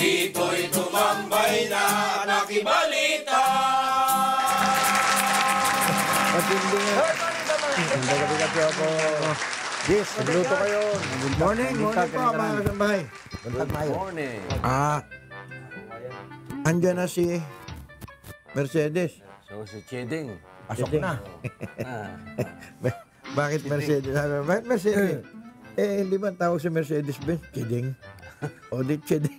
Dito'y tumambay na nakibalita. Matindi nga. Hindi gabi ako. Yes, nagluto kayo. Good morning po mga kasambahay. Good morning. Andyan na si Mercedes. So, si Cheding. Pasok na. Bakit Mercedes? Bakit Mercedes? Hindi ba tawag si Mercedes-Benz? Cheding. O di Cheding.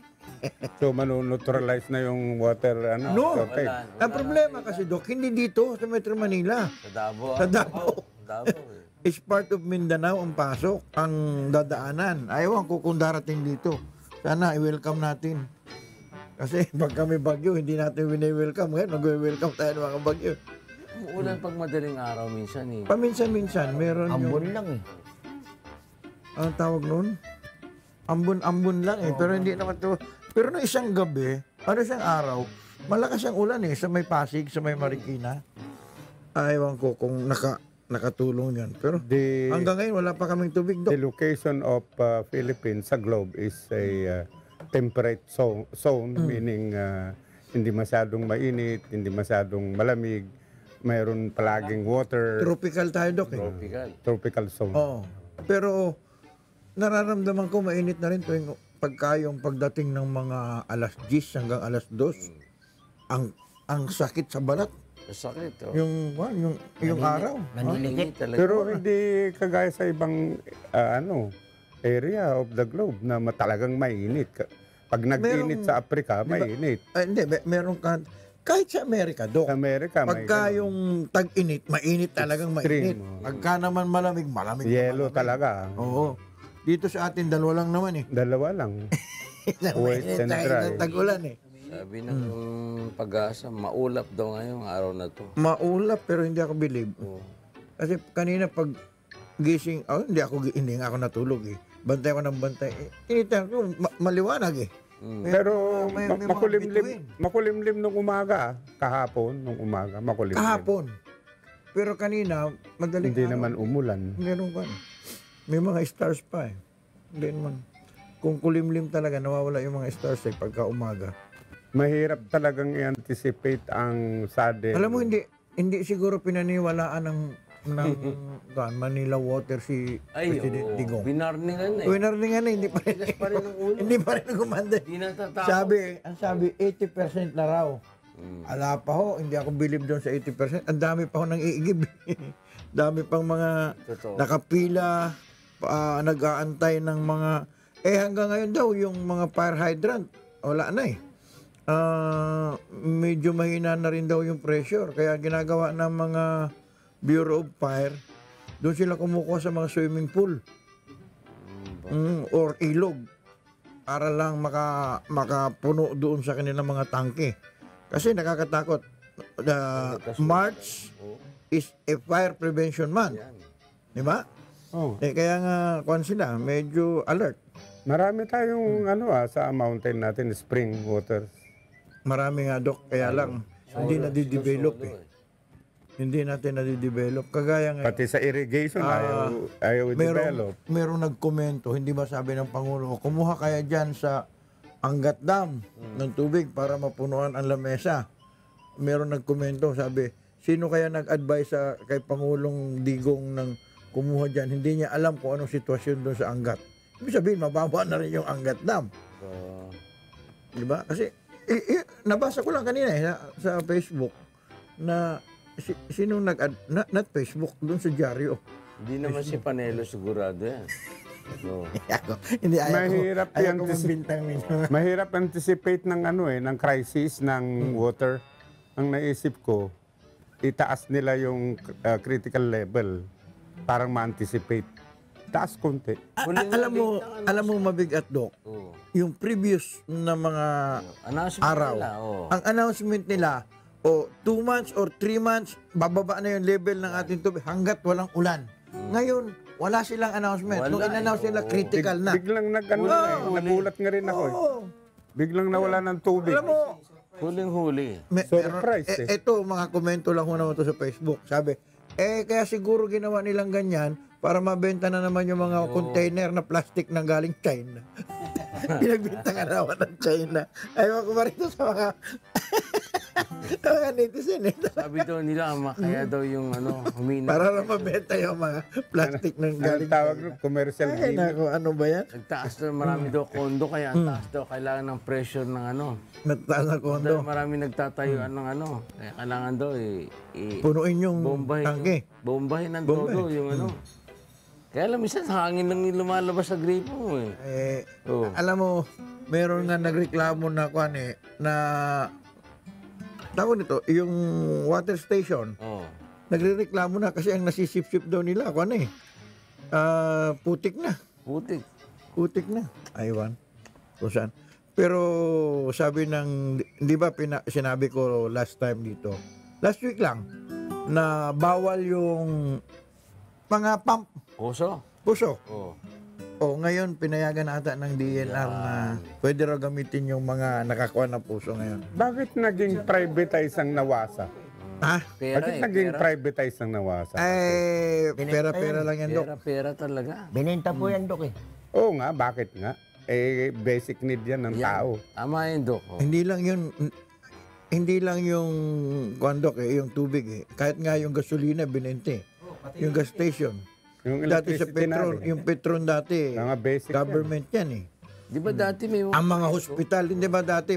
So, manuneutralize na yung water, ano? No. Okay. Ang problema kasi, Dok, hindi dito sa Metro Manila. Sa Davao. Sa Davao. Davao. It's part of Mindanao ang pasok, ang dadaanan. Ayaw ko kung darating dito. Sana i-welcome natin. Kasi pag kami bagyo, hindi natin wini-welcome. Ngayon, nag-welcome tayo ng mga bagyo. Umuulan pag madaling araw minsan eh. Paminsan-minsan, meron Ambon yung... lang eh. Ang tawag nun? Ambon-ambon lang eh. Pero hindi naman to. Pero na isang gabi, siyang araw, malakas ang ulan eh. Sa may Pasig, sa may Marikina. Ayaw ko kung nakatulong yan. Pero hanggang ngayon, wala pa kaming tubig, Dok. The location of Philippines sa globe is a temperate zone, meaning hindi masyadong mainit, hindi masyadong malamig, mayroon palaging water. Tropical tayo, Dok. Tropical zone. Oo. Pero nararamdaman ko mainit na rin tuwing yung pagdating ng mga alas 10 hanggang alas 2. Ang sakit sa balat. Sakit. Oh. Yung araw. Nanilikit. Pero hindi kagaya sa ibang area of the globe na talagang mainit. Pag nag-init sa Africa, mainit. Hindi, meron ka kahit sa Amerika, Dok. Sa Amerika, pagka yung tag-init, mainit talagang mainit. Pagka naman malamig, malamig. Yelo talaga. Oo. Dito sa atin, dalawa lang naman eh. Dalawa lang. West and dry. Tag-ulan eh. Sabi ng Pag-asa, maulap daw ngayong araw na to. Maulap pero hindi ako believe. Kasi kanina pag gising, hindi nga ako natulog eh. Bantay ako ng bantay. Tinitan ko, maliwanag eh. Pero may makulimlim nung umaga, kahapon nung umaga, makulimlim. Kahapon. Pero kanina, madaling Hindi araw. naman umulan. Meron ba? May mga stars pa eh. Hindi naman. Kung kulimlim talaga, nawawala yung mga stars eh pagka umaga. Mahirap talagang i-anticipate ang sudden. Alam mo, hindi siguro pinaniwalaan ng Manila Water si President Digong. Binarningan eh. Winarningan na, hindi pa rin. Hindi pa rin gumanda. Hindi natatapos. Ang sabi, 80% na raw. Ala pa ho, hindi ako believe doon sa 80%. Ang dami pa ho nang iigib. Dami pang mga nakapila, nag-aantay ng mga... hanggang ngayon daw, yung mga fire hydrant, wala na eh. Medyo mahina na rin daw yung pressure. Kaya ginagawa ng mga Bureau of Fire, doon sila kumukuha sa mga swimming pool. Or ilog. Para lang makapuno doon sa kanilang mga tangke. Kasi nakakatakot. March is a fire prevention month. Di ba? Oh. Kaya nga, sila, medyo alert. Marami tayong sa mountain natin, spring water. Marami nga, Dok. Kaya lang, hindi na-develop eh. Hindi natin na-develop. Kagaya nga, Pati sa irrigation, ayaw i-develop. merong nagkomento, hindi ba sabi ng Pangulo, kumuha kaya dyan sa Angat Dam ng tubig para mapunuan ang lamesa. Meron nagkomento, sabi, sino kaya nag-advise kay Pangulong Digong ng kumuha dyan? Hindi niya alam kung anong sitwasyon doon sa Angat. Ibig sabihin, mababa na rin yung Angat Dam. Di ba? Kasi, nabasa ko lang kanina sa Facebook na sino not Facebook, doon sa dyaryo. Hindi naman si Panelo sigurado yan. No. Hindi, Mahirap anticipate ng ng crisis ng water. Ang naisip ko, itaas nila yung critical level parang ma-anticipate. Taas konti. Alam mo mabigat, Dok. Yung previous na mga araw, ang announcement nila, 2 months or 3 months, bababa na yung level ng ating tubig hanggat walang ulan. Ngayon, wala silang announcement. Nung in-announce nila, critical na. Biglang nagulat nga rin ako. Biglang nawala ng tubig. Alam mo, huling-huli. Surprise Ito, mga komento lang ho naman to sa Facebook. Sabi, kaya siguro ginawa nilang ganyan para mabenta na naman yung mga container na plastic na galing China. Pinagbenta nga naman ng China. Ayaw ko ba rito sa mga mga netizen eh. Sabi daw nila, kaya daw yung humina. Para lang mabenta yung mga plastic ng galing Anong tawag nun? Commercial Ay, gaming. naku, ano ba yan? Nagtaas daw, marami daw kondo, kaya ang taas daw, kailangan ng pressure ng Nataas na Dahil kondo. marami nagtatayuan ng kaya kailangan daw Punuin yung bombahin, tangke. bombahin ng todo yung Kaya alam, minsan hangin lang yung lumalabas sa gripo mo eh. Oo. Alam mo, meron nga nagreklamo na na tawag nito, yung water station, Oh. nagrereklamo na kasi ang nasisip-sip daw nila, putik na. Putik. Putik na. Aywan. Kung saan. Pero sabi di ba sinabi ko last time dito, last week lang, na bawal yung mga pump, Puso. puso. Oh. O ngayon, pinayagan ata ng DNR na pwede raw gamitin yung mga nakakuha na puso ngayon. Bakit naging privatize ang nawasa? Ha? Pera Bakit naging privatize ang nawasa? Pera-pera lang yan, Dok. Pera talaga. Binenta po yan, Dok eh. Oo nga, bakit nga? Basic need yan ng tao. Tama yun, Dok. Oh. Hindi lang yung Dok yung tubig eh. Kahit nga yung gasolina binente. Yung gas station. Yung Dati sa electricity Petron, natin. yung Petron dati, Mga basic government yan eh. Di ba dati may Ang mga hospital, hindi ba dati,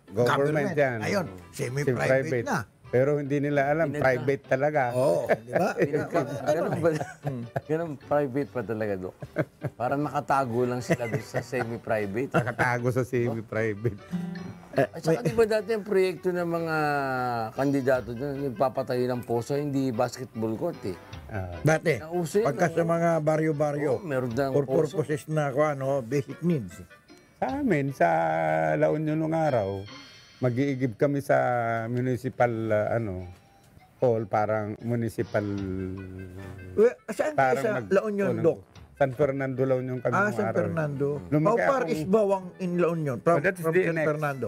Government yan. Ngayon, semi-private na. Pero hindi nila alam, private talaga. Oo, di ba? Ganun ba? Ganun private pa talaga, Dok. Parang nakatago lang sila doon sa semi-private. Nakatago sa semi-private. At saka di ba dati ang proyekto ng mga kandidato doon, nagpapatayo ng poso, hindi basketball court eh. Dati, Nauso yun, pagka sa mga baryo-baryo, Oo, meron daw for poso. purposes na basic needs. Sa amin, sa La Union nung araw, mag-iigib kami sa municipal hall, parang municipal... Saan kayo sa La Union, Dok? San Fernando, La Union kami nung San araw. Fernando. How Lumaki far akong- is Bawang in La Union? From that is San the next. Fernando.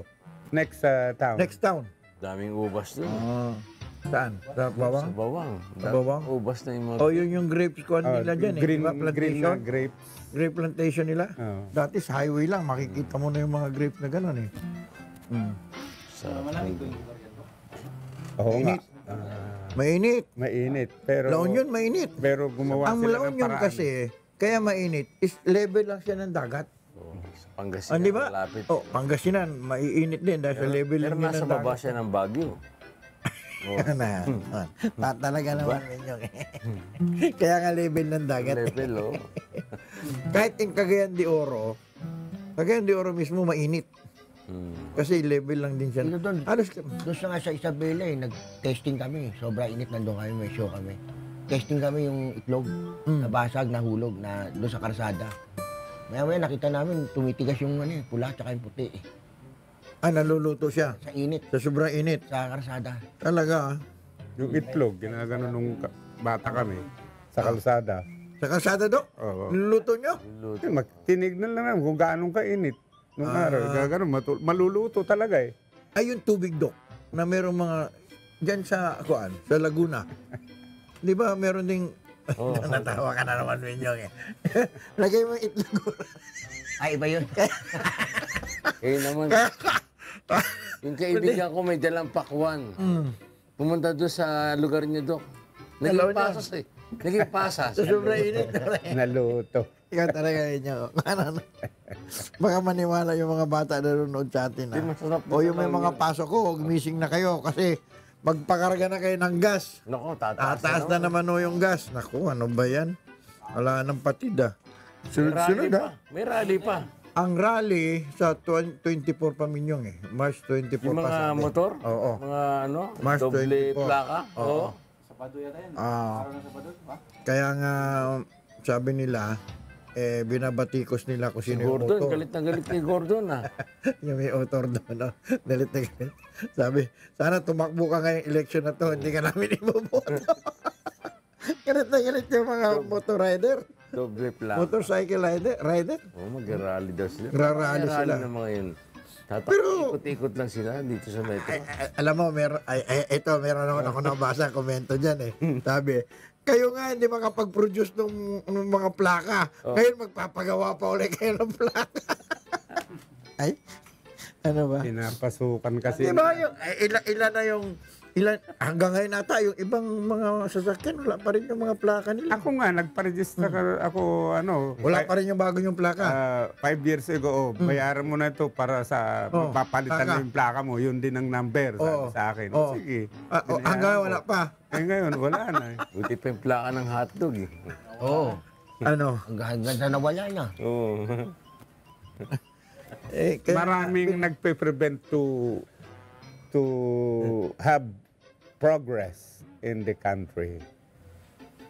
Next town. Next town. Daming ubas doon. Saan? Sa Sa Bawang? bawang. Sa bawang? Ubas na yung mga... O yun yung grapes ko nila dyan eh. green, Diba, green na plantation? grapes. Grape plantation nila. Oo. Dati sa highway lang, makikita mo na yung mga grapes na gano'n eh. Oo nga. Mainit. Mainit. Pero, La Union, mainit. pero gumawa Ang sila La ng Union paraan. kasi, kaya mainit, is level lang siya ng dagat. Sa Pangasinan, Di ba? malapit. Oh, Pangasinan, maiinit din dahil sa level Pero lang yun nasa ng baba dagat. siya ng Baguio. Talaga naman yun. Kaya nga level ng dagat. Level, oh. Kahit yung Cagayan de Oro mismo mainit. Kasi level lang din siya. Dito doon, Halos, doon sa nga sa Isabela nag-testing kami. Sobra init, nandun kami, may show kami. Testing kami yung itlog, nabasag, nahulog, na doon sa karsada. Maya-maya nakita namin, tumitigas yung pula tsaka yung puti. naluluto siya. Sa init, Sa sobrang init. sa karsada. Talaga. Yung itlog, ginagano nung bata kami sa kalsada. Sa kalsada, Dok? Oo. Niluluto nyo? Tinignan lang namin kung gaano kainit. Nung araw, gagano, maluluto talaga eh. Ay, yung tubig, Dok, na merong mga, dyan sa Laguna. Di ba, meron ding, natawa ka na naman, Minyong eh. Lagay mo yung itlog. Ay, iba yun. Kayo naman. Yung kaibigan ko may dalang pakwan. Pumunta doon sa lugar niyo, Dok. Naging pasas eh. Naging pasas. Sa sobrang init. Naluto. Ikaw talaga yun. Baka maniwala yung mga bata na nanonood sa atin. Di, masarap na O yung may talaga mga yun. pasok ko, gumising na kayo kasi magpakarga na kayo ng gas. Nako, tataas Tataas na naman o yung gas. Naku, ano ba yan? Wala nang patid ah. May Sunod-sunod rally ah. pa. May rally pa. Ang rally sa 24 pa Minyong eh. March 24 Yung pa mga sabi. motor? Oo. Mga March doble 24. plaka? Oo. Kaya nga, sabi nila, binabatikos nila kung Si sino yung Gordon, motor. galit na galit kay Gordon ah. Yung may author doon, no? Galit na galit. Sabi, sana tumakbo ka ngayong election na to, hindi ka namin iboboto. Galit na galit yung mga motor rider. Doble plaka. Motorcycle rider. Oo, mag-rally daw sila. Rarally May sila. na mga yun. Pero- Ikot-ikot lang sila dito sa metro. Alam mo, meron naman ako nabasa komento dyan eh. Sabi, Kayo nga hindi makapag-produce ng mga plaka. Ngayon magpapagawa pa ulit kayo ng plaka. Ay, ano ba? Pinapasukan kasi. Di ba yung, ilan na yung, hanggang ngayon nata, yung ibang mga sasakyan, wala pa rin yung mga plaka nila. Ako nga, nagpa-register ako, Wala pa rin yung bago yung plaka. 5 years ago, bayaran mo na ito para sa papalitan mo yung plaka mo, yun din ang number, sabi sa akin. Sige. Hanggang wala pa. Ngayon, wala na. Buti pa yung plaka ng hotdog eh. Oo. Ano? Hanggang sa nawala na. Oo. Maraming nagpe-prevent to have progress in the country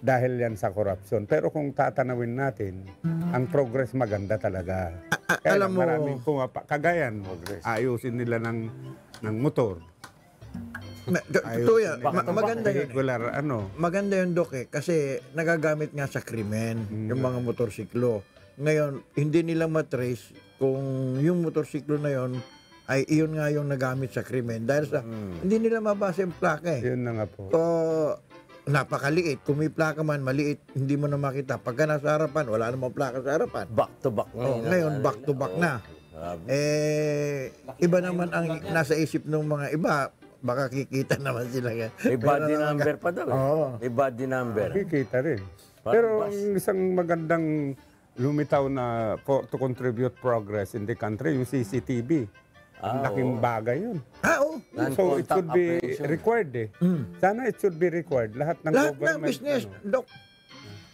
dahil yan sa corruption. Pero kung tatanawin natin, ang progress maganda talaga. Kaya alam mo, maraming kagayan, ayusin nila ng motor. Totoo yan. Maganda yun. Regular, Maganda yun, Dok, kasi nagagamit nga sa krimen, yung mga motorsiklo. Ngayon, hindi nila matrace kung yung motorsiklo na yon ay iyon nga yung nagamit sa krimen. Dahil sa, hindi nila mabasa yung plaka eh. Yun na nga po. Napakaliit. Kung may plaka man, maliit, hindi mo na makita. Pagka nasa harapan, wala namang plaka sa harapan. Back to back na. Ngayon, back to back na. Iba naman ang nasa isip ng mga iba. Baka kikita naman sila. May body number pa daw eh. May body number. Kikita rin. Pero ang isang magandang lumitaw na to contribute progress in the country, yung CCTV. Ang laking bagay yun. So it should be required eh. Sana it should be required. Lahat ng government. Lahat ng business, Dok.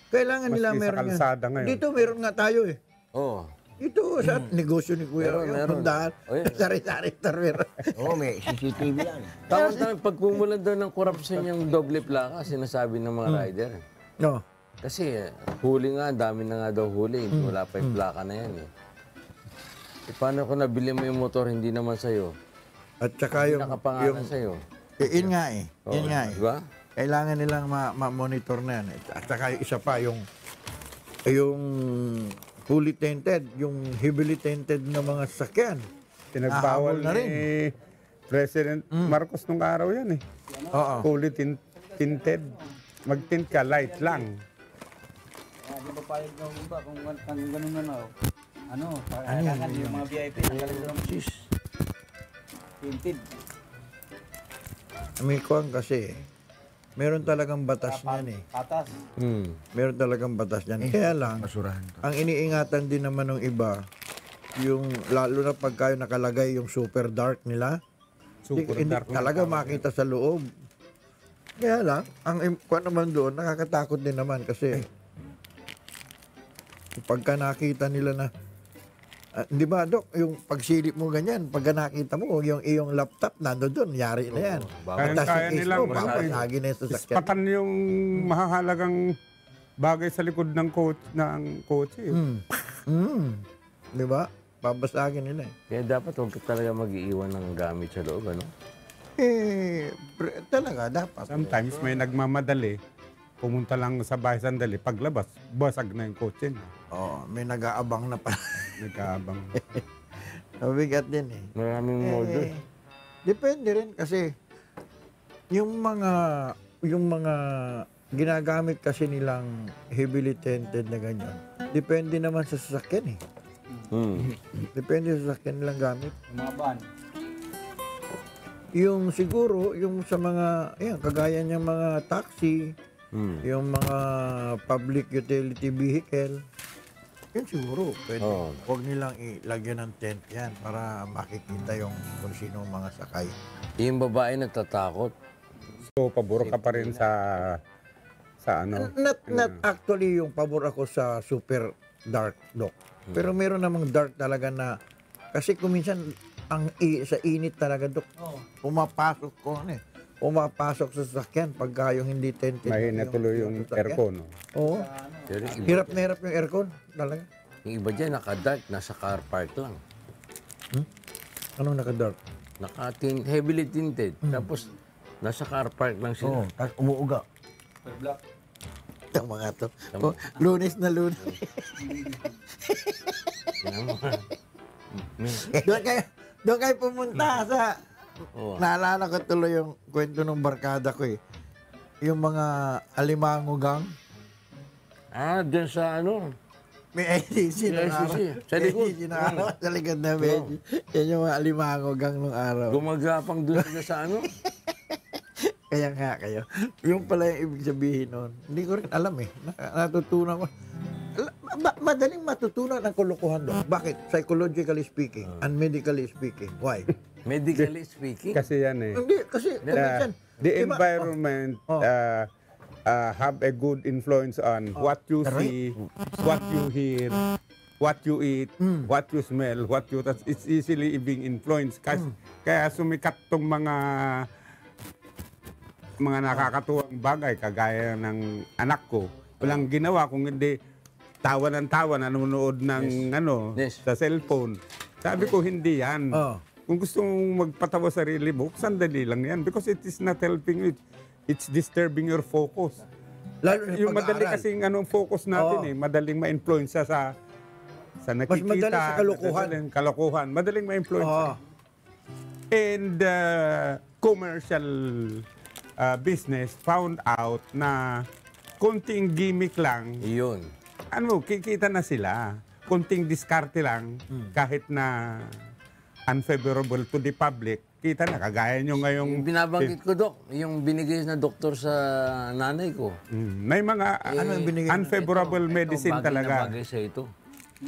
Kailangan nila meron yan. Dito meron nga tayo eh. Oo. Ito sa negosyo ni Kuya. Meron. Sari-sari meron. Oo, may CCTV yan. Tapos na pagpumulan daw ng korupsyon yung doble plaka, sinasabi ng mga rider. No. Kasi huli nga, dami na nga daw huli. Wala pa yung plaka na yan eh. Paano kung nabili mo yung motor, hindi naman sa'yo? At saka yung... Nakapangalan sa'yo. Yun nga eh. Yun nga eh. Diba? Kailangan nilang ma-monitor na yan. At saka yung isa pa, yung fully tainted, yung heavily tainted na mga sasakyan. Pinagbawal na rin. ni President Marcos nung araw yan eh. Oo. Fully tinted. Mag-tint ka, light lang. Hindi ba payag ng iba kung ganun na kailangan yung mga VIP tanggalin ng tinted. May kuwang kasi, meron talagang batas niyan eh. Patas. Meron talagang batas niyan. Kaya lang, ang iniingatan din naman ng iba, yung lalo na pagka yung nakalagay yung super dark nila, hindi talaga makita sa loob. Kaya lang, ang kuwan naman doon, nakakatakot din naman kasi pagka nakita nila na di ba, Dok, yung pagsilip mo ganyan, pagka nakita mo, yung iyong laptop, nando doon, yari na yan. Kaya nilang babasagin na yung sasakyan. ispatan yung mahahalagang bagay sa likod ng kotse. Di ba? Babasagin nila eh. Kaya dapat huwag ka talaga mag-iiwan ng gamit sa loob, ano? Talaga, dapat. Sometimes may nagmamadali, pumunta lang sa bahay sandali, paglabas, basag na yung kotse niya. Oo, may nag-aabang na pala. Nagkaabang. Mabigat din eh. Maraming modo. Depende rin kasi yung mga ginagamit kasi nilang heavily tinted na ganyan. Depende naman sa sasakyan eh. Depende sa sasakyan nilang gamit. Yung mga van. Yung siguro, yung sa mga, kagaya niyang mga taxi, yung mga public utility vehicle, yun siguro, pwede. Huwag nilang ilagyan ng tent yan para makikita yung kung sino mga sakay. Yung babae nagtatakot. So, pabor ka pa rin sa Not actually yung pabor ako sa super dark, Dok. Pero meron namang dark talaga na, kasi kung minsan, sa init talaga, Dok, pumapasok sa sasakyan pagka yung hindi tinted. mahina tuloy yung aircon. Oo. Hirap na hirap yung aircon, talaga. Yung iba dyan, naka-dark, nasa car park lang. Anong naka-dark? Heavily tinted. Tapos, nasa car park lang sila. Tapos umuuga. Black. Ang mga to. Lunes na lunes. Doon kayo pumunta sa... Naalala ko tuloy yung kwento ng barkada ko eh. yung mga alimango gang. Dyan sa ano? May ICC May nung araw. ICC, sa likod. ICC nung araw, sa likod na medyo. Yan yung mga alimango gang nung araw. Gumagapang doon sila sa ano? Kaya nga kayo. Yung pala yung ibig sabihin nun. Hindi ko rin alam eh. Natutunan ko. Madaling matutunan ang kalokohan doon. Bakit? Psychologically speaking and medically speaking. Why? Medically speaking. Kasi yan eh. Hindi, kasi The, the environment have a good influence on what you see, what you hear, what you eat, what you smell, what you touch. It's easily being influenced. Kaya sumikat tong mga nakakatuwang bagay kagaya ng anak ko. Walang ginawa kung hindi tawa ng tawa, nanonood ng sa cellphone. Sabi ko hindi yan. Kung gusto mong magpatawa sarili mo, sandali lang yan because it is not helping you. It's disturbing your focus. Lalo na Yung madali pag-aaral. kasing focus natin madaling ma-influence sa nakikita. Mas madali sa kalokohan. Kalokohan. Madaling ma-influence. And commercial business found out na konting gimmick lang, Iyon. kikita na sila. Konting diskarte lang, kahit na unfavorable to the public, kita na. Kagaya nyo ngayong... Yung binabanggit ko, Dok, yung binigay na doktor sa nanay ko. May mga yung binigay na- unfavorable medicine bagay talaga. Na bagay sa ito.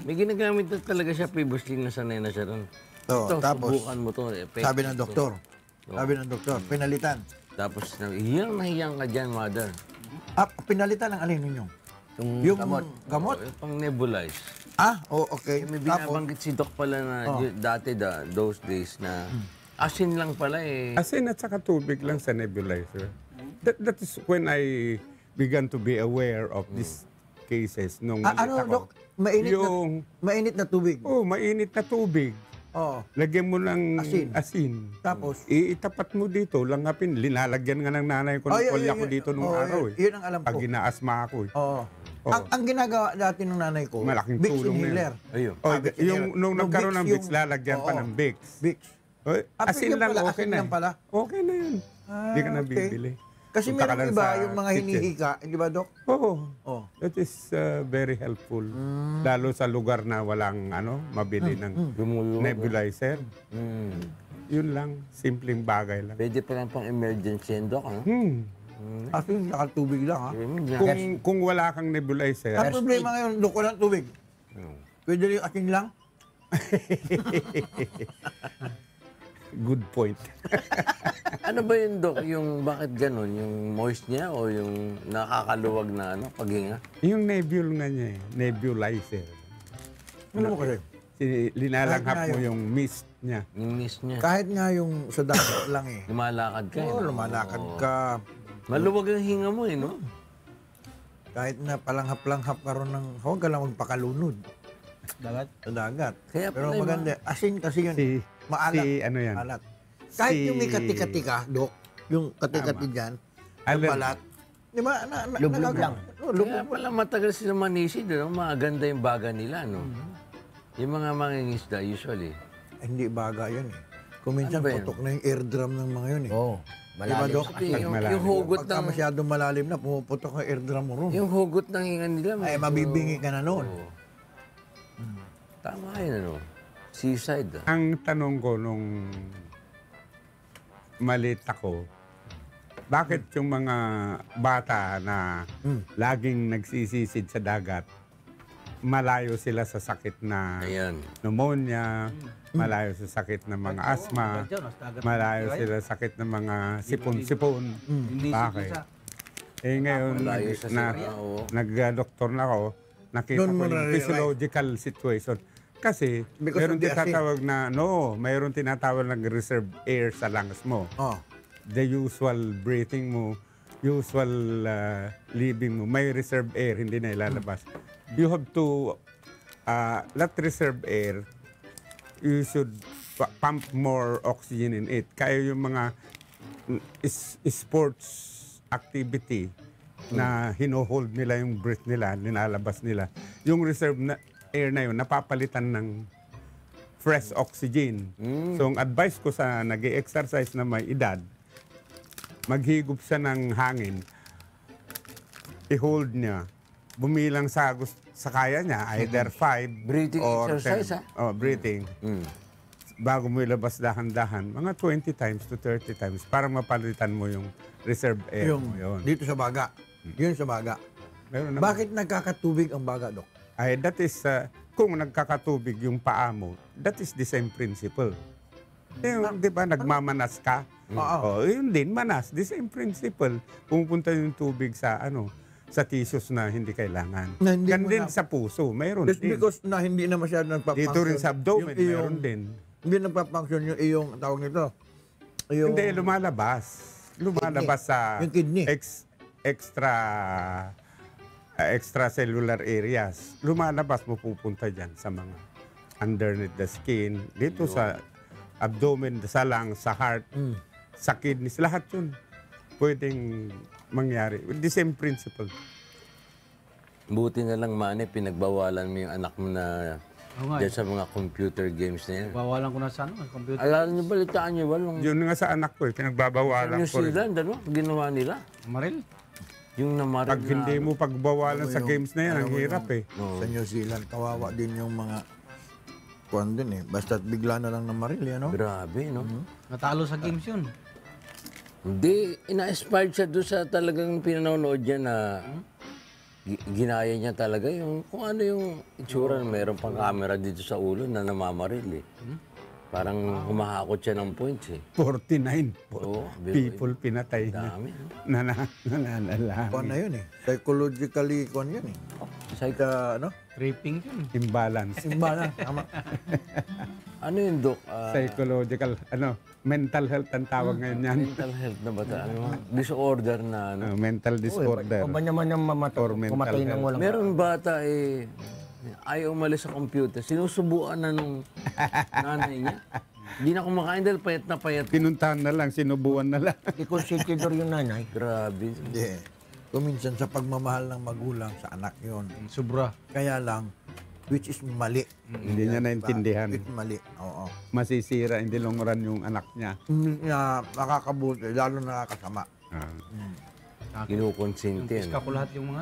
May ginagamit na talaga siya previously na sanay na siya ron. Ito, tapos, subukan mo to. sabi ng doktor. Sabi ng doktor, pinalitan. Tapos, hiyang ka dyan, mother. Pinalitan ng alin ninyo? Yung gamot? Yung pang nebulize. Okay. May Tapos, binabanggit si Doc pala na dati, those days na asin lang pala eh. Asin at saka tubig lang sa nebulizer. That is when I began to be aware of these cases. Nung maliit ako. Dok? Mainit na tubig. Mainit na tubig. Lagyan mo ng asin. Tapos? Itapat mo dito, langapin. Linalagyan nga ng nanay ko ng kolya ko dito nung araw eh. Yun ang alam ko. Pag ginaasma ako eh. Ang ginagawa dati ng nanay ko, Malaking Vicks tulong na yun. inhaler. Ayun. Nung nagkaroon ng Vicks Vicks, lalagyan pa ng Vicks. Vicks. Asin lang, pala, okay asin na. lang pala. Okay na yun. Hindi ka na bibili. Kasi Punta ka meron lang iba, sa yung mga kitchen. hinihika, di ba, Dok? That is very helpful. Lalo sa lugar na walang mabili ng nebulizer. Yun lang, simpleng bagay lang. Pwede pa lang pang emergency yan, Doc. Ha? Asin, saka tubig lang, ha? Kung wala kang nebulizer, Ang problema ngayon, Dok, walang tubig. Pwede rin asin lang? good point. Ano ba yun, Doc? Yung bakit ganun? Yung moist niya o yung nakakaluwag na paghinga? Yung nga niya eh, nebulizer. Ano mo kasi? Linalanghap mo yung mist niya. Yung mist niya. Kahit nga yung sa dagat lang eh. Lumalakad ka. Oo, no? lumalakad Oo. ka. Maluwag ang hinga mo eh, no? Kahit na palanghap-langhap ka ron ng, huwag ka lang magpakalunod. Sa dagat. Kaya Pero pala, maganda. Asin kasi yun. Maalat. Ano yan? Maalat. Kahit yung may kati-kati ka, Dok, yung kati-kati dyan, yung balat, di ba? Lublob lang. Kaya pala matagal sila manisi doon. Maganda yung baga nila, no? Yung mga mangingisda, usually. Hindi baga yun eh. Kung minsan, Ano ba yun? putok na yung eardrum ng mga yun eh. Oo. Malalim. Dok? Kasi yung malalim. hugot Pagka ng... masyadong malalim na, pumuputok ang eardrum mo ron. Yung hugot ng hinga nila. Ay, medyo- mabibingi ka na noon. Oo. Tama yun, ano? Seaside, ah. Ang tanong ko nung maliit ako, bakit yung mga bata na laging nagsisisid sa dagat, malayo sila sa sakit na Ayan. pneumonia, malayo sa sakit ng mga asthma, malayo sila sa sakit ng mga sipon-sipon. Bakit? Eh ngayon, Malayo sa nag-doktor na ako, nakita Doon ko mo yung na-realize. physiological situation. Kasi Because mayroon of the tinatawag na, mayroon tinatawag na reserve air sa lungs mo. Oh. The usual breathing mo, usual living mo, may reserve air, hindi na ilalabas. You have to, that reserve air, you should pump more oxygen in it. Kaya yung mga sports activity na hino-hold nila yung breath nila, nilalabas nila. Yung reserve na air na yun, napapalitan ng fresh oxygen. So, ang advice ko sa nag-exercise na may edad, maghigop siya ng hangin i-hold niya, bumilang sa kaya niya, either 5 Breathing or exercise, 10. Oh, breathing. Bago mo ilabas dahan-dahan, mga 20 times to 30 times para mapalitan mo yung reserve air mo yun. Dito sa baga. Yun sa baga. Meron naman. Bakit nagkakatubig ang baga, Dok? Ay, that is, kung nagkakatubig yung paa mo, that is the same principle. Yung, di ba, nagmamanas ka? Oo. Yun din, manas. The same principle. Pumupunta yung tubig sa, sa tissues na hindi kailangan. Na hindi Gan mo din na- sa puso, mayroon Just din. because na hindi na masyado nagpapunction. Dito rin sa abdomen, yung mayroon din. Hindi nagpapunction yung iyong, tawag nito, yung, Hindi, lumalabas. Lumalabas sa Yung kidney. extracellular areas. Lumalabas, mapupunta dyan sa mga underneath the skin, dito sa abdomen, sa lungs, sa heart, sa kidneys, lahat yun pwedeng mangyari. With the same principle. Buti na lang, Manny, pinagbawalan mo yung anak mo na Oo nga, dyan sa mga computer games na yan. bawalan ko na sa computer. Alala niyo ba, litaan niyo ba? Nung Yun nga sa anak ko, sa pinagbabawalan New ko rin. Zealand, ano? Ginawa nila. Maril? Yung namaril Pag hindi mo pagbawalan sa games na yan, ang hirap eh. Sa New Zealand, kawawa din yung mga kuwan din eh. Basta't bigla na lang namaril, ano? Grabe, no? Natalo sa games yun. Hindi, ina-aspired siya doon sa talagang pinanonood niya na ginaya niya talaga yung kung ano yung itsura. Meron pang camera dito sa ulo na namamaril eh. Parang humahakot siya ng points eh. 49 Oo, people pinatay na. dami. No? Nananalangin. Kuwan na yun eh. Psychologically, kuwan yun eh. Ano? Tripping yun. Imbalance. Imbalance, tama. Ano yun, Dok? Psychological, mental health ang tawag ngayon yan. Mental health na ba? Ano? Disorder na ano? Mental disorder. O ba naman ang Or mental pumatay ng health. walang... Meron bata eh, ayaw umalis sa computer. Sinusubuan na nung nanay niya. Hindi na kumakain dahil payat na payat. Pinuntahan na lang, sinubuan na lang. Di consider yung nanay. Grabe. Hindi. Kuminsan sa pagmamahal ng magulang sa anak yon. Sobra. Kaya lang, which is mali. Hindi niya naintindihan. Which is mali. Oo. Masisira, hindi long run yung anak niya. Na nakakabuti, lalo nakakasama. Kinukonsinti. Iska ko lahat yung mga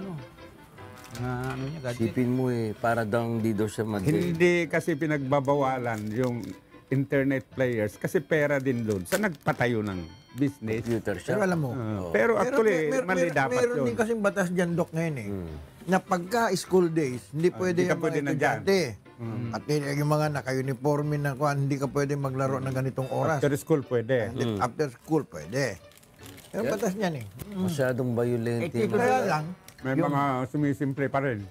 niya, gadget. Sipin mo eh, para daw hindi daw siya madali. Hindi kasi pinagbabawalan yung internet players kasi pera din doon sa nagpatayo ng business. Computer siya. Pero alam mo, Pero actually, mali dapat meron yun. din kasing batas dyan, Dok, ngayon eh. Na pagka school days, hindi pwede hindi ka yung pwede mga nandyan. estudyante. At yung mga naka-uniforme na kuhan, hindi ka pwede maglaro ng ganitong oras. After school pwede. After school, pwede. Pero batas niyan eh. Masyadong violent. Eh, tito, Kaya lang, May mga sumisimple pa rin.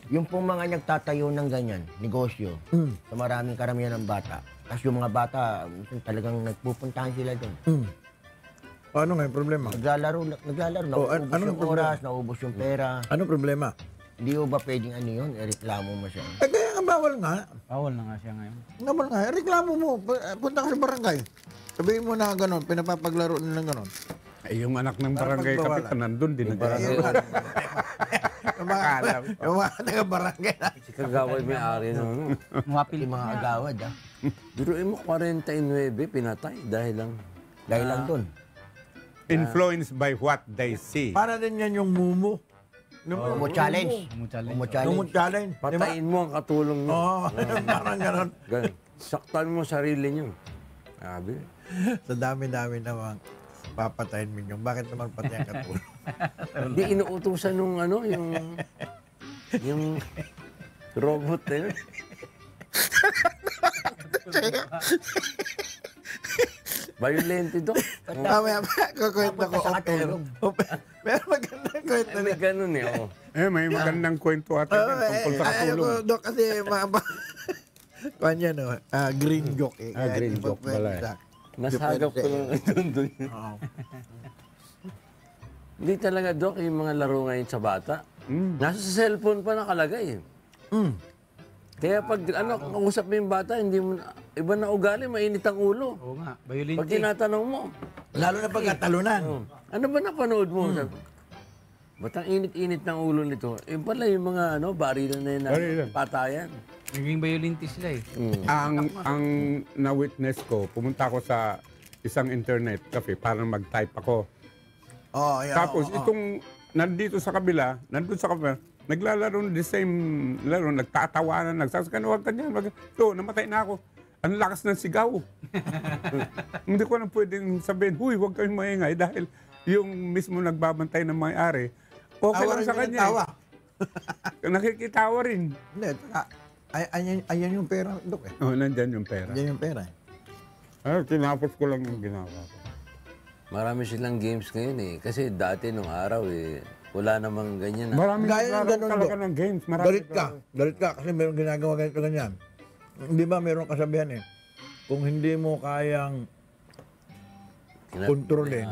Yung pong mga nagtatayo ng ganyan, negosyo, sa maraming karamihan ng bata. Tapos yung mga bata, minsan talagang nagpupuntahan sila doon. ano nga yung problema? Naglalaro, Oh, naubos anong yung problema? oras, naubos yung pera. Ano problema? Hindi mo ba pwedeng ano yun, reklamo mo siya? Eh kaya nga bawal nga. Bawal na nga siya ngayon. Bawal nga. Reklamo mo. Punta ka sa barangay. Sabihin mo na gano'n, pinapapaglaro nila gano'n. Eh, yung anak ng Para barangay pagbawalan. kapitan nandun din. Yung mga taga-barangay na. Si Kagawad may ari na ano. Mapil Yung mga agawad, Biruin mo 49 pinatay dahil lang. Dahil lang doon. Influenced by what they see. Para din yan yung mumu. Umo challenge. mo challenge. Umo Yung challenge. challenge. Di ba? Patayin mo ang katulong mo. Oo, parang gano'n. Ganun. Saktan mo sarili niyo. Sabi. Sa dami-dami namang papatayin mo yung. Bakit naman pati ang katulong? Hindi inuutusan nung ano, yung robot na yun. Violent ito. Mamaya pa, kukwento ko. Sa katulong. Pero magandang kwento May na. ganun eh. Oh. May magandang kwento ata din tungkol sa Ayaw ko, katulong. Dok, kasi kanya no, green joke eh. Kaya green di joke pwede pala eh. sa- Nasagap ko lang ito doon. Oo. Hindi talaga, Dok, yung mga laro ngayon sa bata. Nasa cellphone pa nakalagay. Kaya pag kausap mo yung bata, hindi mo iba na ugali, mainit ang ulo. Oo nga, violent. Pag tinatanong mo, Lalo na pagkatalunan. ano ba napanood mo? Ba't ang init-init ng ulo nito? Eh pala yung mga barilan na yun na Barilan. patayan. Naging violent sila eh. Ang na-witness ko, pumunta ako sa isang internet cafe para mag-type ako. Oh, yeah, Tapos oo, oo. itong nandito sa kabila, nandun sa kabila, naglalaro ng the same laro, nagtatawanan, nagsasakan, huwag ka niyan, namatay na ako. Ang lakas ng sigaw. Hindi ko na pwedeng sabihin, huy, huwag kayong maingay dahil yung mismo nagbabantay ng may-ari, okay Tawa lang rin sa yun ng kanya. tawa. Nakikitawa rin. Hindi, ayan yung pera, Dok eh. Oh, nandyan yung pera. Ayan yung pera eh. Tinapos ko lang yung ginawa ko. Marami silang games ngayon eh. Kasi dati nung araw eh, wala namang ganyan. Maraming Gaya ng naglaro ganun, talaga Dok. ng games. Galit ka kasi meron ginagawa ganito ganyan. Hindi ba meron kasabihan eh, kung hindi mo kayang kontrolin,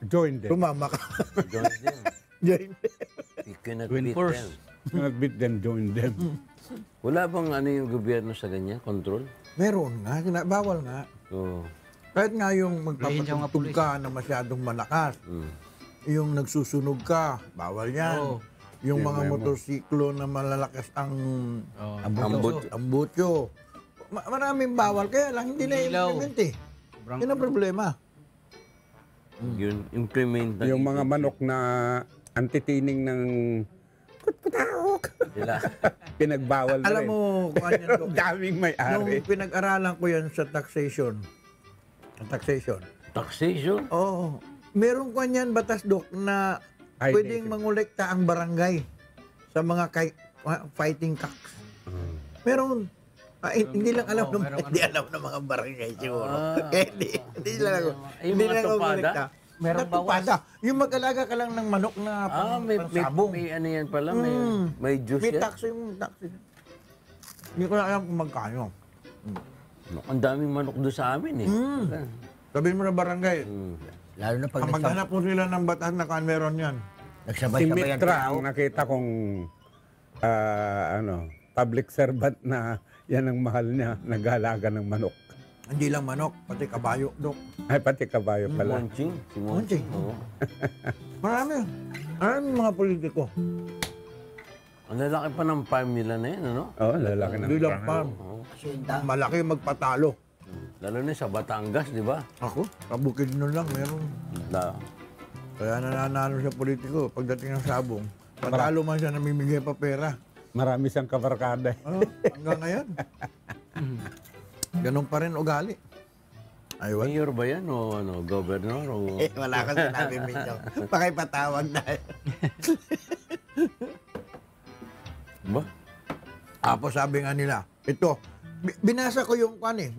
Join them. tumama ka. Join them. Join. You cannot Twin beat force. them. Not beat them, join them. Wala bang ano yung gobyerno sa ganyan? Control? Meron nga, bawal nga. Oo. Kahit nga yung Rahin siya mga magpapatugtog pulis. ka na masyadong malakas, yung nagsusunog ka, bawal yan. Oo. Yung Yan, mga memo. motorsiklo na malalakas ang Ambot. ambutyo. Maraming bawal, kaya lang hindi na-implement eh. Yun ang problema. Yun, implement na. Yung mga manok na antitining ng kutkutaok. Sila. Pinagbawal na Alam rin. mo, kung ano yan, Dok, Daming nung may-ari. pinag-aralan ko yan sa taxation, Taxation? oo, meron ko yan batas, Dok, na Ay, pwedeng native. mangolekta ang barangay sa mga fighting cocks. Meron. Hindi lang alam ng hindi alam ng mga barangay siguro. Kaya hindi lang ako. Yung Hindi mga lang ako tupada? kumulekta. Meron Tupada. Yung mag-alaga ka lang ng manok na pansabong. may ano yan pala, may juice May yan. taxi yung taxi. Hindi ko na alam kung magkano. Ang daming manok doon sa amin eh. Sabihin mo na barangay. Lalo na pag Ang maghanap po sila ng batas na kan meron yan. Si nagsabay-sabay ang Mitra, tao. ang nakita kong public servant na yan ang mahal niya, nag-aalaga ng manok. Hindi lang manok, pati kabayo, Dok. Ay, pati kabayo pala. Monching. Si Monching. Oo. Marami. Marami mga politiko. Ang lalaki pa ng farm nila na yan, ano? Oo, lalaki ng Hindi lang farm. Malaki magpatalo. Lalo na sa Batangas, di ba? Ako, sa Bukidnon lang meron. Na, Kaya nananalo siya politiko pagdating ng sabong. Patalo man siya, namimigay pa pera. Marami siyang kabarkada. Hanggang ngayon. Ganun pa rin ugali. Aywan. mayor ba yan o ano, governor o... Wala kang sinabi, Minyo. Pakipatawag na. Ba? Tapos sabi nga nila, ito, binasa ko yung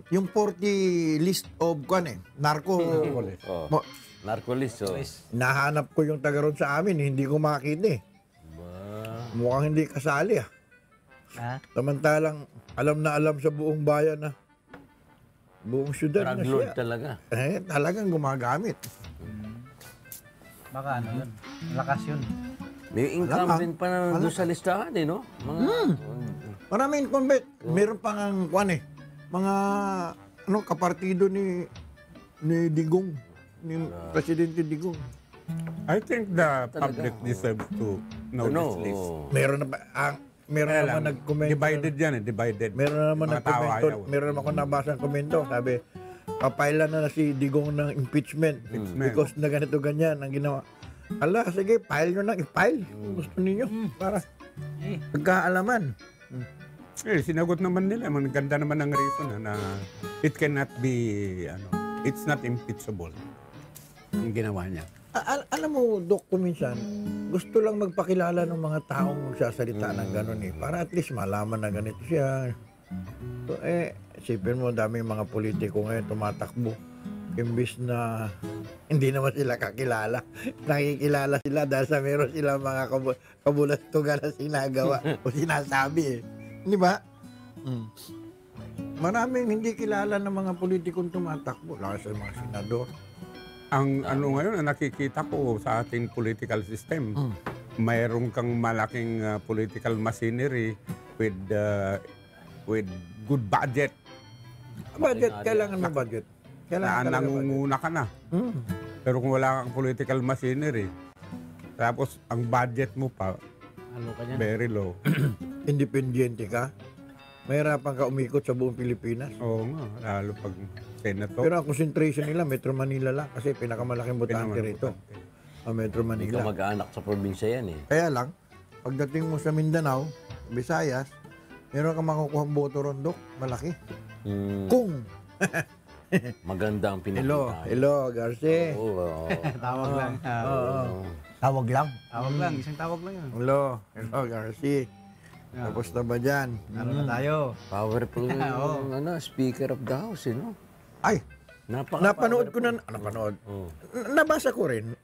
yung 40 list of narco. Oh. Mo- Narcolis, oh. Nahanap ko yung taga ron sa amin, hindi ko makita eh. Ba? Mukhang hindi kasali ah. Ha? Samantalang alam na alam sa buong bayan na buong syudad na Drug lord siya. talaga. Talagang gumagamit. Baka ano yun. Lakas yun. May incumbent pa na doon sa listahan eh, no? Mga... Maraming incumbent. Meron pang ang mga kapartido ni Digong, ni Presidente Digong. I think the public deserves to know Ano? this list. Oh. Meron na meron Kaya naman lang, nag-comment. divided yan eh, divided. Meron naman Mga tao nag-komento. ayaw. Meron naman ako nabasang komento. Sabi, papailan na si Digong ng impeachment. Because na ganito ganyan ang ginawa. Ala, sige, file nyo na. I-file. Gusto ninyo. Para pagkaalaman. Sinagot naman nila. Maganda naman ang reason na it cannot be, it's not impeachable. Ang ginawa niya. Alam mo, Dok, kuminsan, gusto lang magpakilala ng mga taong magsasalita ng gano'n eh. Para at least malaman na ganito siya. So, isipin mo, daming mga politiko ngayon tumatakbo. Imbis na hindi naman sila kakilala. Nakikilala sila dahil sa meron sila mga kabulastugan na sinagawa o sinasabi eh. Di ba? Maraming hindi kilala ng mga politikong tumatakbo. Lalo sa mga senador. Ang ngayon, ang nakikita ko sa ating political system, mayroon kang malaking political machinery with good budget. Budget, kailangan mo budget. Na nangunguna ka na. Pero kung wala kang political machinery, tapos ang budget mo pa, Ano ka niyan? very low. Independyente ka, mahirapan ka umikot sa buong Pilipinas. Oo nga, lalo pag senator. Pero ang concentration nila, Metro Manila lang kasi pinakamalaking botante rito. Metro Hindi ka Manila. mag-anak sa probinsya yan eh. Kaya lang, pagdating mo sa Mindanao, Visayas, meron kang makukuha boto ron, Dok. Malaki. Hmm, Kung. maganda ang pinakita. Hello, Garci. Oo. Tawag lang. Tawag lang. Tawag lang. Isang tawag lang yun. Hello, Garci. Tapos na ba dyan? Ano na tayo? Powerful yung Speaker of the House, eh, no? Ay, napanood ko na, napanood. Oh. Nabasa ko rin,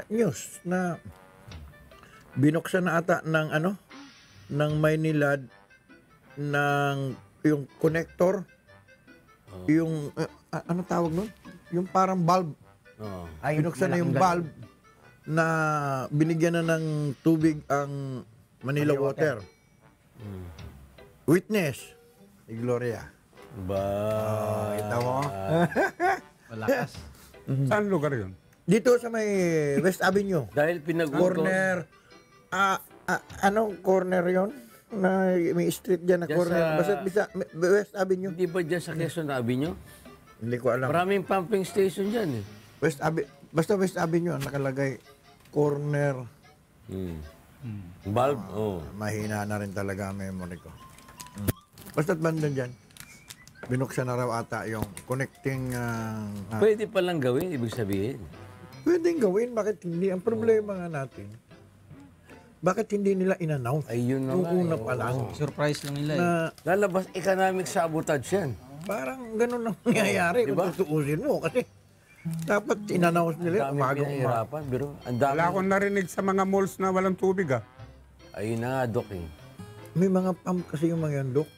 news na binuksan na ata ng ng Maynilad ng yung connector, yung ano tawag nun? Yung parang bulb. Oo. Ay, Binuksan na yung bulb na binigyan na ng tubig ang Manila Water. Witness, si Gloria. Ba? Kita mo? Malakas. Saan lugar yun? Dito sa may West Avenue. Dahil pinag-utos. Corner, anong corner yon? Na may street dyan na Dyan corner. sa- Basta West Avenue. Hindi ba dyan sa Quezon Avenue? Hindi ko alam. Maraming pumping station dyan eh. Basta West Avenue ang nakalagay. Corner. Bulb? Oh. Mahina na rin talaga ang memory ko. Basta't banda dyan. Binuksan na raw ata yung connecting... Pwede palang gawin, ibig sabihin. pwedeng gawin. Bakit hindi? Ang problema nga natin, bakit hindi nila in-announce? Ayun na Yung nga, una eh, pa lang. Surprise lang nila eh. Na Lalabas economic sabotage yan. parang ganun ang nangyayari Diba? kung tutuusin mo. Kasi dapat in-announce nila Ang daming umagang umaga. pinahirapan, pero ang dami. Wala akong narinig sa mga malls na walang tubig ah. Ayun na nga, Dok eh. May mga pump kasi yung mga yan, Dok.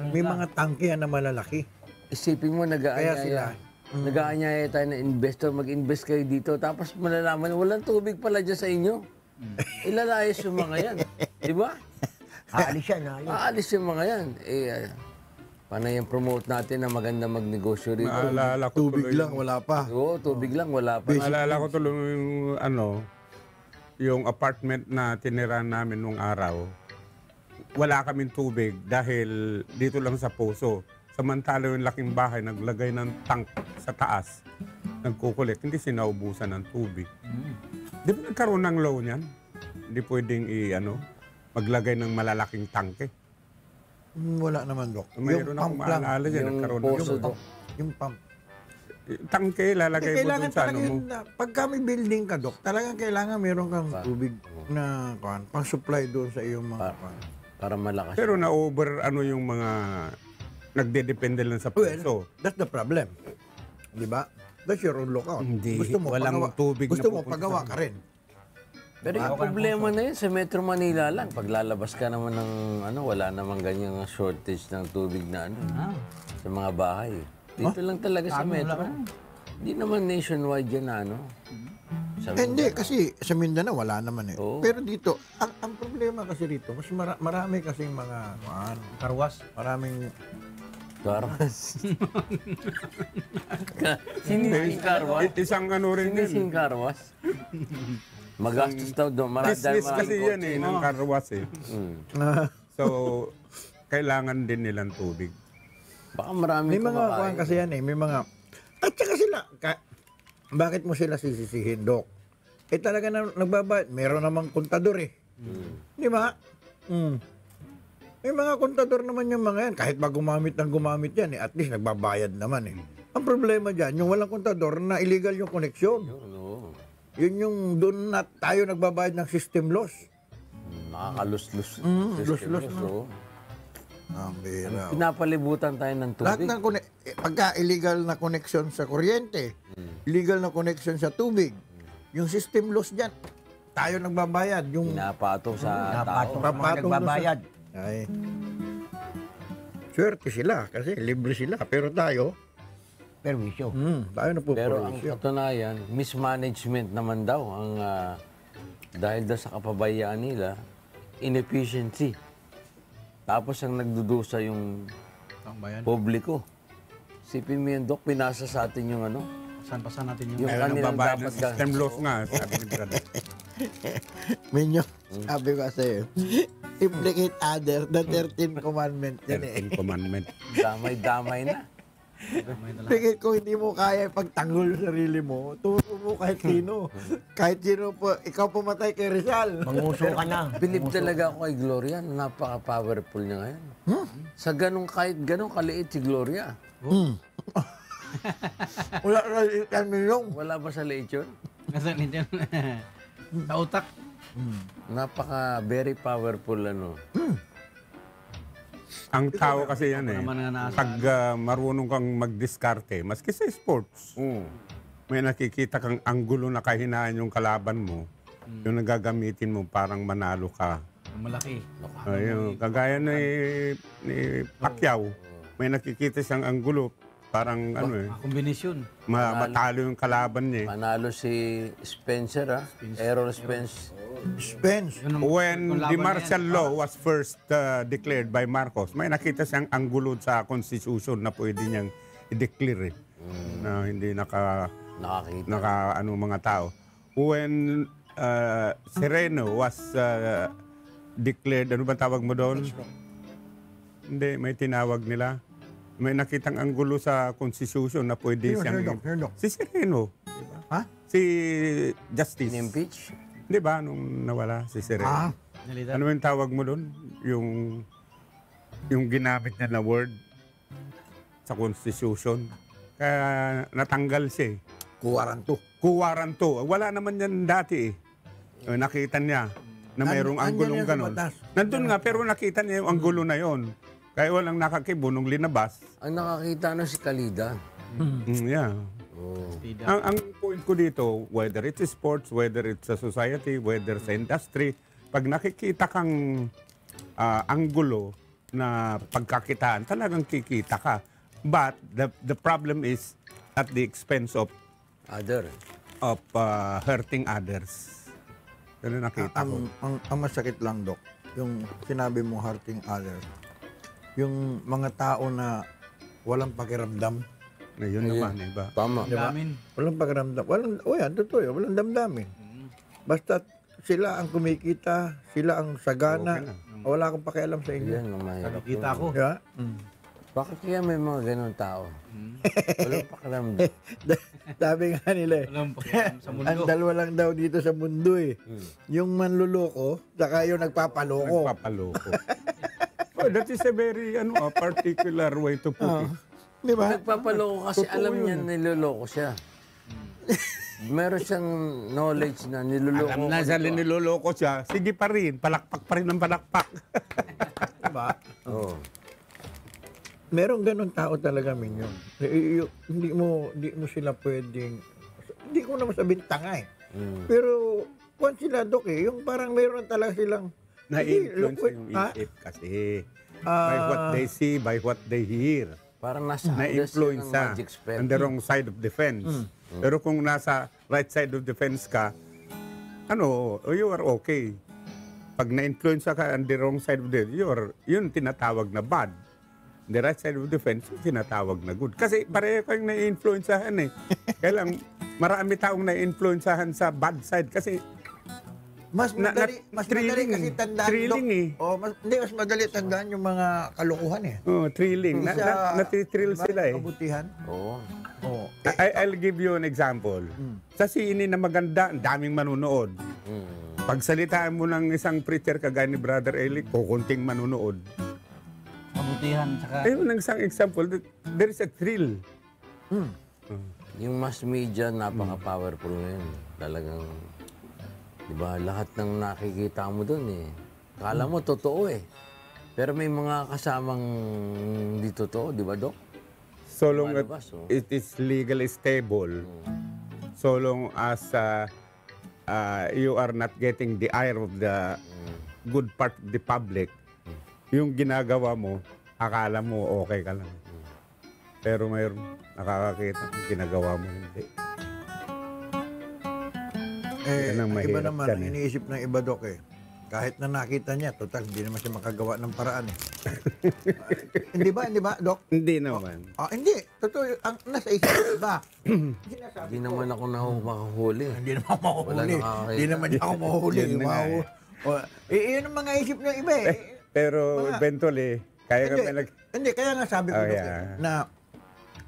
May mga tangke yan na malalaki. Isipin mo, Kaya sila, nag-aanyaya tayo na investor, mag-invest kayo dito, tapos malalaman, walang tubig pala dyan sa inyo. Ilalayas yung mga yan. Di ba? Aalis yan, aalis. Aalis yung mga yan. Panay yung promote natin na maganda magnegosyo rito. Naalala ko tubig tuloy lang, wala pa. Oo, tubig lang, wala pa. Naalala ko tuloy yung apartment na tinirahan namin nung araw. Wala kaming tubig dahil dito lang sa puso. Samantala yung laking bahay, naglagay ng tank sa taas. Nagkukulit, hindi sinaubusan ng tubig. Di ba nagkaroon ng law niyan? Hindi pwedeng maglagay ng malalaking tangke. Wala naman, Dok. Mayroon akong maalala dyan, Yung nagkaroon poso, ng Dok. Yung pump. tangke, lalagay mo Kailangan dun sa talaga ano mo. yun na, pagka may building ka, Dok, talagang kailangan meron kang tubig na pang-supply doon sa iyong mga Para malakas. Pero na-over yung mga nagdedepende lang sa puso. That's the problem. Di ba? That's your own lookout. Hindi, walang tubig na gusto mo pupunta pagawa sa- ka rin. Pero yung problema na yun sa Metro Manila lang. Pag lalabas ka naman ng wala namang ganyang shortage ng tubig na sa mga bahay. Dito lang talaga sa Metro. Hindi naman nationwide yan na Sa Hindi, kasi sa Mindanao wala naman eh. Oo. Pero dito, ang problema kasi dito, mas marami kasing mga Karwas. maraming Carwas. Sinising Carwas? Isang rin yun. Sinising Carwas? Magastos daw doon. Business kasi yan ng karwas eh. So, kailangan din nilang tubig. Baka marami may mga kumakain. kuwan kasi yan eh, may mga at saka sila bakit mo sila sisisihin, Dok? Talaga na nagbabayad, meron namang kontador eh. Di ba? May mga kontador naman yung mga yan. Kahit ba gumamit yan, at least nagbabayad naman eh. Ang problema dyan, yung walang kontador na illegal yung koneksyon. Oo. Yun yung doon na tayo nagbabayad ng system loss. Nakakalus-lus. lus-lus na. Oo. Ang bira. Pinapalibutan tayo ng Lahat tubig. ng pagka illegal na connection sa kuryente, illegal na connection sa tubig, yung system loss dyan, tayo nagbabayad. Yung Pinapatong sa Napatong tao. sa mga nagbabayad. ay, swerte sila kasi libre sila. Pero tayo, Perwisyo. tayo na po. Pero ang katunayan, mismanagement naman daw ang dahil daw sa kapabayaan nila, inefficiency. Tapos ang nagdudusa yung publiko. Sipin mo yun, Dok, pinasa sa atin yung Pasan natin yung... yung Kaya kanilang nagbabayad dapat ng system loss nga, sabi ni brother. Minyo, sabi ko sa'yo, implicate other, the 13th commandment yan eh. 13th commandment. Damay-damay na. Tingin ko hindi mo kaya pagtanggol sa sarili mo. Turo mo kahit sino. Kahit sino po, ikaw pumatay kay Rizal. Manguso ka na. Believe talaga ako kay Gloria. Napaka-powerful niya ngayon. Sa ganong kahit ganong kaliit si Gloria. Wala na yung. Wala ba sa liit yun? Nasaan din sa utak. Very powerful ano. Ang tao kasi yan eh. Naman nga nasa. Pag marunong kang magdiskarte, maski sa sports, may nakikita kang anggulo na kahinaan yung kalaban mo, yung nagagamitin mo parang manalo ka. Malaki. Ayun, kagaya ni Pacquiao, may nakikita siyang anggulo, parang ano eh, Kombinasyon. matalo yung kalaban niya. Panalo si Spencer Errol Spence. Spence. When the martial law was first declared by Marcos, may nakita siyang anggulo sa constitution na pwede niyang i-declare na hindi Nakakita. mga tao. When Sereno was declared, ano ba tawag mo doon? Hindi, may tinawag nila. May nakitang anggulo sa constitution na pwede siyang... Si Sereno. Ha? Si Justice. In-impeach? Di ba, nung nawala si Sereno? Nalita. Ano yung tawag mo doon? Yung ginamit niya na word sa constitution. Kaya natanggal siya eh. Kuwaranto. Wala naman yan dati eh. Nakita niya na mayroong anggulong ganon. Nandun nga, pero nakita niya yung anggulo na yon. Kaya walang nakakibo nung linabas. Ang nakakita si Kalida. Yeah. Oh. Ang point ko dito, whether it's sports, whether it's sa society, whether sa industry, pag nakikita kang anggulo na pagkakitaan, talagang kikita ka. But the problem is at the expense of hurting others. Ano nakita ko? Ang masakit lang, Dok, yung sinabi mo hurting others. Yung mga tao na walang pakiramdam. Na yun naman, iba. Tama. Diba? Walang pakiramdam. Yan, totoo yun. Walang damdamin. Basta sila ang kumikita, sila ang sagana. Okay na. Wala akong pakialam sa inyo. Yan ang mahirap. Kita ko. Diba? Bakit kaya may mga ganun tao? Walang pakiramdam. Sabi nga nila eh. Alam pa sa mundo. Ang dalawa lang daw dito sa mundo eh. Yung manluloko, saka yung nagpapaloko. Nagpapaloko. That is a very particular way to put it. Di ba? Nagpapaloko kasi alam niya niloloko siya. Meron siyang knowledge na niloloko. Alam na siya niloloko siya, sige pa rin, palakpak pa rin ng palakpak. Diba? Oo. Merong ganun tao talaga, Minyon. Hindi mo sila pwedeng, hindi ko naman sabihin tanga eh. Pero, kung sila, Dok eh, yung parang meron talaga silang, Na-influence yung isip kasi. By what they see, by what they hear. Parang nasa Na-influence sa magic spell. on the wrong side of the fence. Pero kung nasa right side of the fence ka, you are okay. Pag na-influence ka on the wrong side of the yun tinatawag na bad. The right side of the fence, tinatawag na good. Kasi pareho kayong na-influencehan eh. Kaya lang, marami taong na-influencehan sa bad side kasi mas madali kasi tandaan, thrilling Dok. eh. Mas madali tandaan yung mga kalukuhan eh. Oh, thrilling. Natitrill sila eh. Kabutihan. Oo. Oo. I'll give you an example. Sa sine na maganda, ang daming manunood. Pagsalitaan mo ng isang preacher kagaya ni Brother Eli, kukunting manunood. Kabutihan. Saka Ayun ang isang example. There is a thrill. Yung mass media, napaka-powerful ngayon. Talagang, di ba, lahat ng nakikita mo dun eh. Kala mo, totoo eh. Pero may mga kasamang hindi totoo, di ba, Dok? So long as Lumalabas, oh. it is legally stable, so long as you are not getting the ire of the good part of the public, yung ginagawa mo, akala mo okay ka lang. Pero mayroon nakakakita kung ginagawa mo hindi. Eh, Yan ang iba mahirap naman, dyan ang eh. iniisip ng iba, Dok eh. Kahit na nakita niya, total, hindi naman siya makagawa ng paraan eh. Hindi ba, Dok? Hindi naman. Hindi. Totoo, ang nasa isip ng iba. Hindi naman ako makahuli. Hindi naman ako mahuli. Wala nakakita. Hindi naman niya ako mahuli. Yun na nga Yun ang mga isip ng iba eh. Pero eventually, kaya kami Hindi, kaya nga sabi ko, Dok, yeah. na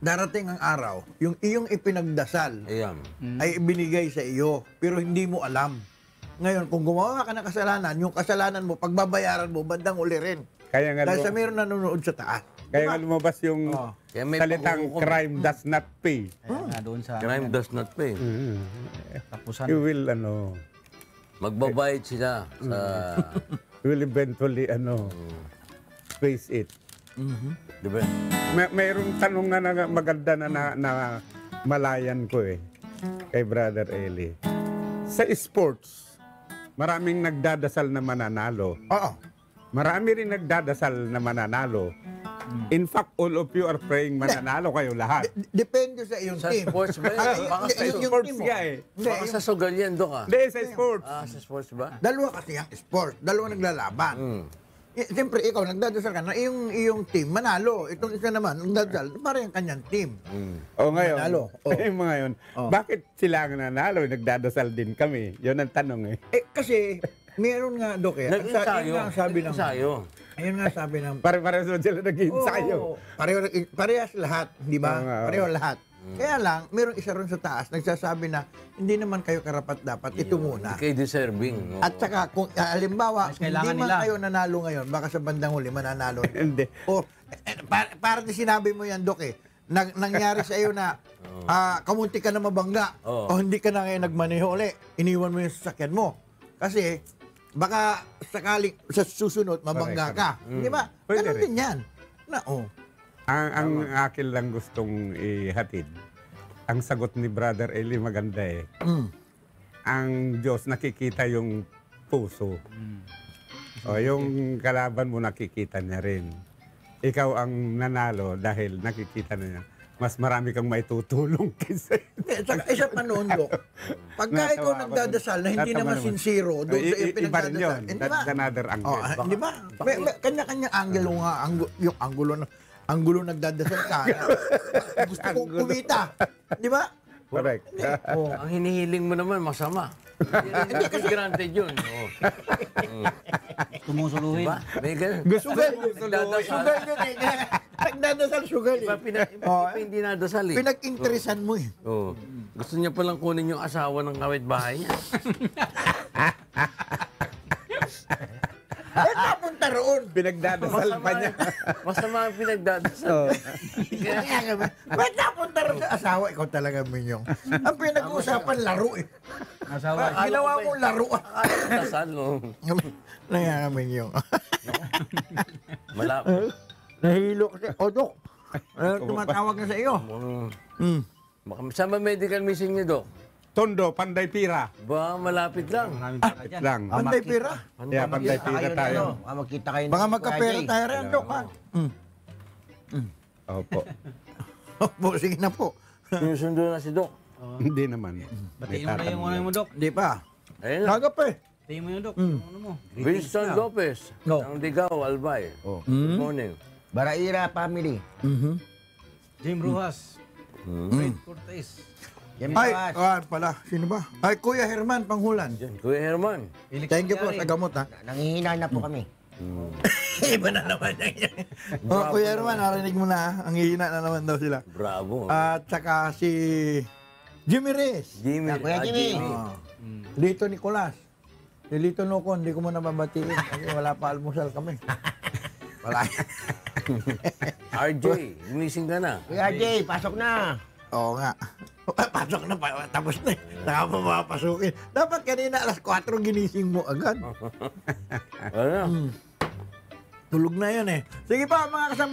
darating ang araw, yung iyong ipinagdasal Ayan. ay ibinigay sa iyo, pero hindi mo alam. Ngayon, kung gumawa ka ng kasalanan, yung kasalanan mo, pagbabayaran mo, bandang uli rin. Kaya nga, Dahil sa mayroon nanonood sa taas. kaya nga lumabas yung Kaya may salitang panghukom. crime does not pay. Kaya nga doon sa Crime does not pay. tapusan. You will, Magbabayad sila sa... you will eventually, face it. Di ba? Mayroong tanong na maganda na malayan ko kay Brother Eli. Sa sports, maraming nagdadasal na mananalo. Oo. Marami rin nagdadasal na mananalo. In fact, all of you are praying mananalo kayo lahat. Depende sa iyong Sa team. sports ba? Ah, Baka hindi, sa yung sports team mo. nga Hindi, Baka sa sugal yan, Dok ah. Hindi, sa sports. Sa sports ba? dalawa kasi ang sport. Dalawa naglalaban. Siyempre, ikaw, nagdadasal ka na iyong team, manalo. Itong isa naman, nagdadasal, parang yung kanyang team. O ngayon, Manalo. Oh. ngayon, bakit sila ang nanalo? Nagdadasal din kami. Yun ang tanong Kasi, meron nga, Dok, Nag-ensayo. Ayun nga ang sabi ng... Nag-ensayo. Ayun nga sabi ng... Pare-pareho sila nag-ensayo. Oo, parehas lahat, di ba? Oo nga, oo. Pareho lahat. Kaya lang, meron isa ron sa taas, nagsasabi na, hindi naman kayo karapat-dapat, ito muna. Hindi kayo deserving. At saka, kung halimbawa, Mas kung kailangan hindi man nila. kayo nanalo ngayon, baka sa bandang huli, mananalo. Hindi. O, para di sinabi mo yan, Dok, nangyari sa iyo na kamunti ka na mabangga Oo. o hindi ka na ngayon nagmaneho uli, iniwan mo yung sasakyan mo. Kasi, baka sakaling sa susunod, mabangga ka. Di ba? Pwede Ganun rin. din yan. Ang akin lang gustong ihatid, ang sagot ni Brother Eli maganda Ang Diyos nakikita yung puso. O yung kalaban mo nakikita niya rin. Ikaw ang nanalo dahil nakikita na niya. Mas marami kang maitutulong kaysa. Saka isa pa noon, Dok. Pagka Natawa ikaw ako nagdadasal na hindi Natawa naman naman. sincero doon sa iyong Iba rin pinagdadasal. yun. Di ba? That's another angle. Di ba? May kanya-kanyang angulo nga. Yung angulo nagdadasal ka. Gusto kong kumita. Di ba? Correct. Ang hinihiling mo naman, masama. Hindi kasi granted yun. Tumusuluhin. Diba? May ganun. Sugal. Nagdadasal. Sugal yun eh. Nagdadasal sugal eh. Diba, hindi nadasal eh. Pinag-interesan mo eh. Oo. Gusto niya palang kunin yung asawa ng kapitbahay niya. Napunta roon. Pinagdadasal pa niya. Masama ang pinagdadasal. Ba't napunta roon sa asawa? Ikaw talaga, Minyong. Ang pinag-uusapan, laro eh. Asawa. Ginawa mong laro. Dasal, no? Naya ka, Minyong. Malapit. Nahilo kasi. O, Dok. Tumatawag na sa iyo. Baka sama medical mission niyo, Dok. Tondo, Panday Pira. Ba, malapit lang. Maraming pera dyan. Lang. Panday pira. Yeah, Panday Pira tayo. Magkita kayo. Baka magkapera tayo rin, Dok. Ha? Opo. Opo, sige na po. Sinusundo na si Dok. Hindi naman. Batiin mo na yung ano mo, Dok. Hindi pa. Ayun na. Nagap eh. Batiin mo yung Dok. Ano mo? Winston Lopez. No. Ng Digao, Albay. Good morning. Baraira family. Jim Rujas. Fred Cortez. Yan Ay, ba? pala. Sino ba? Ay, Kuya Herman Panghulan. Yan, Kuya Herman. Thank you po sa gamot, ha? Nangihina na po kami. Iba na naman yan. Kuya Herman, narinig mo na, ha? Ang hihina na naman daw sila. Bravo. At saka si Jimmy Reyes. Jimmy. Kuya Jimmy. Lito Nicolas. Si Lito Nocon, hindi ko mo nababatiin kasi wala pa almusal kami. Wala. RJ, gumising ka na. Kuya Jay, pasok na. Oo nga. Pasok na pa. Tapos na. Saka pa mapapasukin. Dapat kanina alas 4 ginising mo agad. Wala na. Tulog na yan eh. Sige pa mga kasambay.